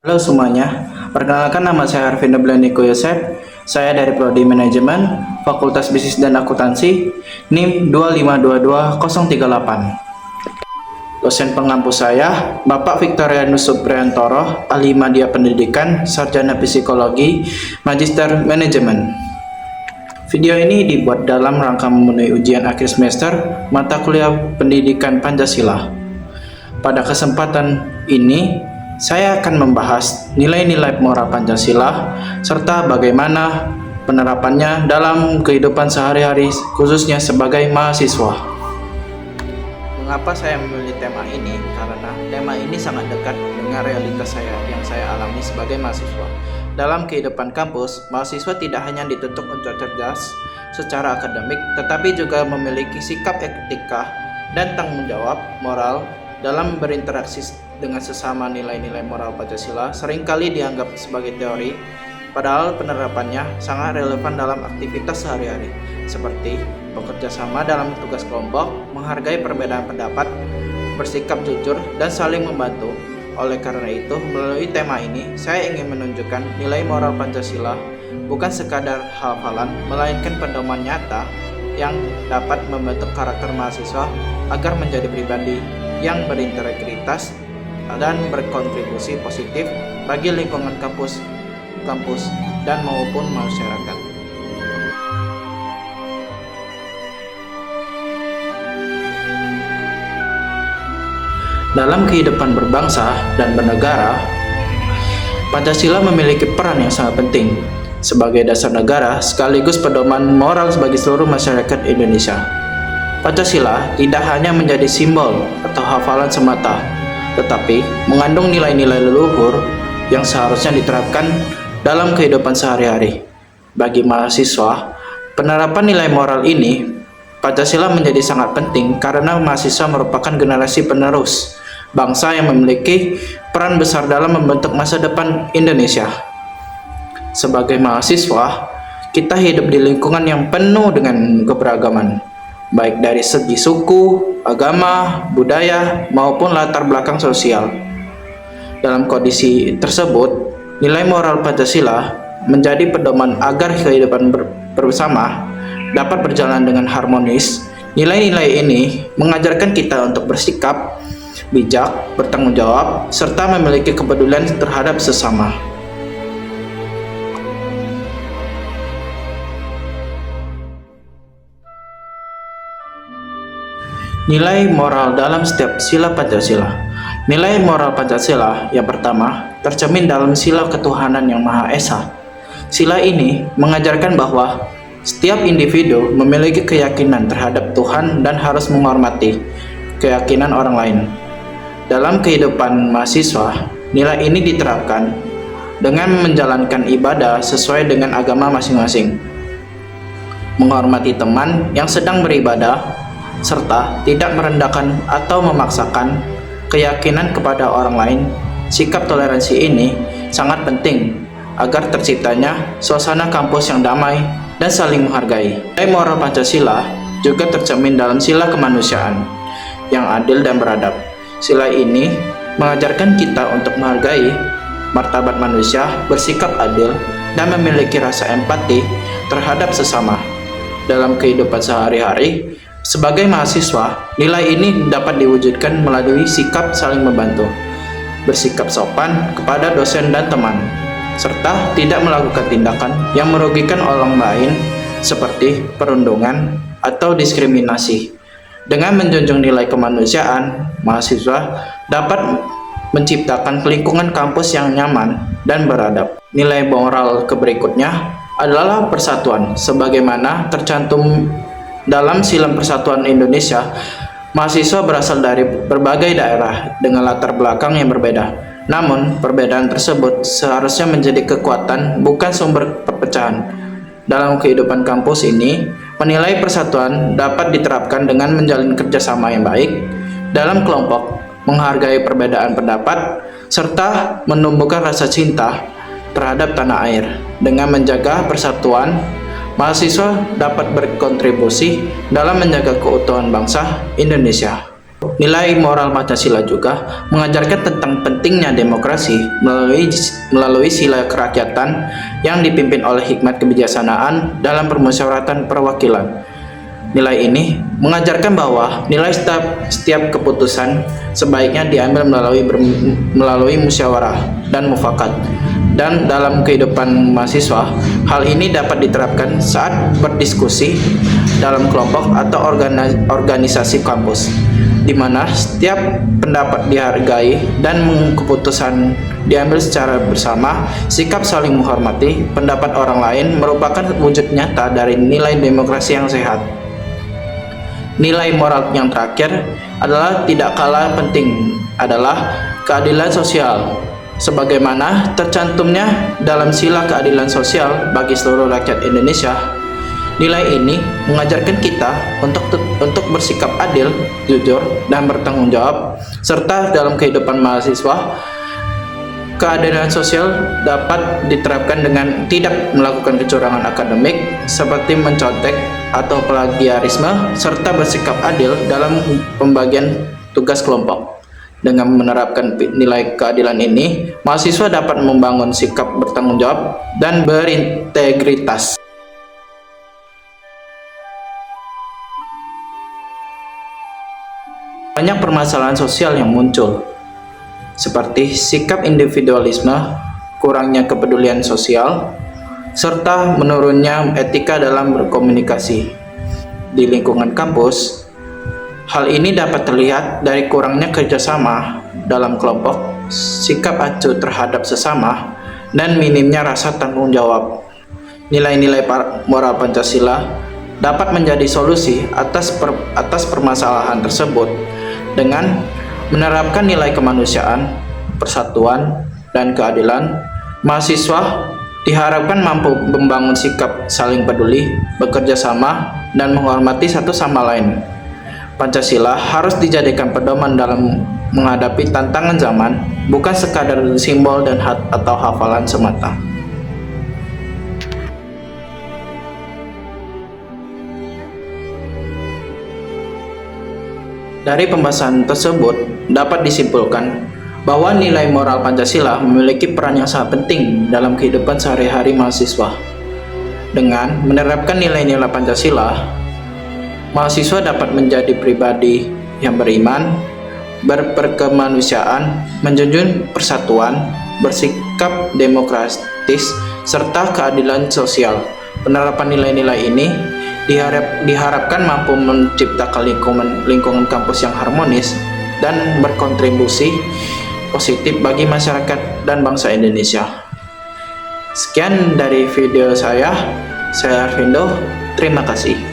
Halo semuanya, perkenalkan nama saya Arvindo Blaniko Yosef. Saya dari Prodi Manajemen, Fakultas Bisnis dan Akuntansi, NIM 2522038. Dosen pengampu saya, Bapak Victorianus Supriyantoro, ahli media pendidikan, sarjana psikologi, magister manajemen. Video ini dibuat dalam rangka memenuhi ujian akhir semester mata kuliah pendidikan Pancasila. Pada kesempatan ini, saya akan membahas nilai-nilai moral Pancasila serta bagaimana penerapannya dalam kehidupan sehari-hari, khususnya sebagai mahasiswa. Mengapa saya memilih tema ini? Karena tema ini sangat dekat dengan realitas saya yang saya alami sebagai mahasiswa. Dalam kehidupan kampus, mahasiswa tidak hanya dituntut untuk cerdas secara akademik, tetapi juga memiliki sikap etika dan tanggung jawab moral dalam berinteraksi dengan sesama. Nilai-nilai moral Pancasila seringkali dianggap sebagai teori, padahal penerapannya sangat relevan dalam aktivitas sehari-hari, seperti bekerja sama dalam tugas kelompok, menghargai perbedaan pendapat, bersikap jujur, dan saling membantu. Oleh karena itu, melalui tema ini, saya ingin menunjukkan nilai moral Pancasila bukan sekadar hafalan, melainkan pedoman nyata yang dapat membentuk karakter mahasiswa agar menjadi pribadi yang berintegritas dan berkontribusi positif bagi lingkungan kampus dan maupun masyarakat. Dalam kehidupan berbangsa dan bernegara, Pancasila memiliki peran yang sangat penting sebagai dasar negara sekaligus pedoman moral bagi seluruh masyarakat Indonesia. Pancasila tidak hanya menjadi simbol atau hafalan semata, tetapi mengandung nilai-nilai leluhur yang seharusnya diterapkan dalam kehidupan sehari-hari. Bagi mahasiswa, penerapan nilai moral ini, Pancasila menjadi sangat penting karena mahasiswa merupakan generasi penerus bangsa yang memiliki peran besar dalam membentuk masa depan Indonesia. Sebagai mahasiswa, kita hidup di lingkungan yang penuh dengan keberagaman, baik dari segi suku, agama, budaya, maupun latar belakang sosial. Dalam kondisi tersebut, nilai moral Pancasila menjadi pedoman agar kehidupan bersama dapat berjalan dengan harmonis. Nilai-nilai ini mengajarkan kita untuk bersikap bijak, bertanggung jawab, serta memiliki kepedulian terhadap sesama. Nilai moral dalam setiap sila Pancasila. Nilai moral Pancasila yang pertama tercermin dalam sila ketuhanan yang Maha Esa. Sila ini mengajarkan bahwa setiap individu memiliki keyakinan terhadap Tuhan dan harus menghormati keyakinan orang lain. Dalam kehidupan mahasiswa, nilai ini diterapkan dengan menjalankan ibadah sesuai dengan agama masing-masing, menghormati teman yang sedang beribadah, serta tidak merendahkan atau memaksakan keyakinan kepada orang lain. Sikap toleransi ini sangat penting agar terciptanya suasana kampus yang damai dan saling menghargai. Nilai moral Pancasila juga tercermin dalam sila kemanusiaan yang adil dan beradab. Sila ini mengajarkan kita untuk menghargai martabat manusia, bersikap adil, dan memiliki rasa empati terhadap sesama. Dalam kehidupan sehari-hari, sebagai mahasiswa, nilai ini dapat diwujudkan melalui sikap saling membantu, bersikap sopan kepada dosen dan teman, serta tidak melakukan tindakan yang merugikan orang lain seperti perundungan atau diskriminasi. Dengan menjunjung nilai kemanusiaan, mahasiswa dapat menciptakan lingkungan kampus yang nyaman dan beradab. Nilai moral berikutnya adalah persatuan. Sebagaimana tercantum dalam Sila Persatuan Indonesia, mahasiswa berasal dari berbagai daerah dengan latar belakang yang berbeda. Namun, perbedaan tersebut seharusnya menjadi kekuatan, bukan sumber perpecahan. Dalam kehidupan kampus ini, menilai persatuan dapat diterapkan dengan menjalin kerjasama yang baik dalam kelompok, menghargai perbedaan pendapat, serta menumbuhkan rasa cinta terhadap tanah air. Dengan menjaga persatuan, mahasiswa dapat berkontribusi dalam menjaga keutuhan bangsa Indonesia. Nilai moral Pancasila juga mengajarkan tentang pentingnya demokrasi melalui sila kerakyatan yang dipimpin oleh hikmat kebijaksanaan dalam permusyawaratan perwakilan. Nilai ini mengajarkan bahwa nilai setiap keputusan sebaiknya diambil melalui musyawarah dan mufakat. Dan dalam kehidupan mahasiswa, hal ini dapat diterapkan saat berdiskusi dalam kelompok atau organisasi kampus, di mana setiap pendapat dihargai dan keputusan diambil secara bersama. Sikap saling menghormati pendapat orang lain merupakan wujud nyata dari nilai demokrasi yang sehat. Nilai moral yang terakhir adalah tidak kalah penting adalah keadilan sosial. Sebagaimana tercantumnya dalam sila keadilan sosial bagi seluruh rakyat Indonesia, nilai ini mengajarkan kita untuk bersikap adil, jujur, dan bertanggung jawab, serta dalam kehidupan mahasiswa, keadilan sosial dapat diterapkan dengan tidak melakukan kecurangan akademik seperti mencontek atau plagiarisme, serta bersikap adil dalam pembagian tugas kelompok. Dengan menerapkan nilai keadilan ini, mahasiswa dapat membangun sikap bertanggung jawab dan berintegritas. Banyak permasalahan sosial yang muncul, seperti sikap individualisme, kurangnya kepedulian sosial, serta menurunnya etika dalam berkomunikasi di lingkungan kampus. Hal ini dapat terlihat dari kurangnya kerjasama dalam kelompok, sikap acuh terhadap sesama, dan minimnya rasa tanggung jawab. Nilai-nilai moral Pancasila dapat menjadi solusi atas permasalahan tersebut dengan menerapkan nilai kemanusiaan, persatuan, dan keadilan. Mahasiswa diharapkan mampu membangun sikap saling peduli, bekerja sama, dan menghormati satu sama lain. Pancasila harus dijadikan pedoman dalam menghadapi tantangan zaman, bukan sekadar simbol dan atau hafalan semata. Dari pembahasan tersebut dapat disimpulkan bahwa nilai moral Pancasila memiliki peran yang sangat penting dalam kehidupan sehari-hari mahasiswa. Dengan menerapkan nilai-nilai Pancasila, mahasiswa dapat menjadi pribadi yang beriman, berkemanusiaan, menjunjung persatuan, bersikap demokratis, serta keadilan sosial. Penerapan nilai-nilai ini diharapkan mampu menciptakan lingkungan kampus yang harmonis dan berkontribusi positif bagi masyarakat dan bangsa Indonesia. Sekian dari video saya Arvindo. Terima kasih.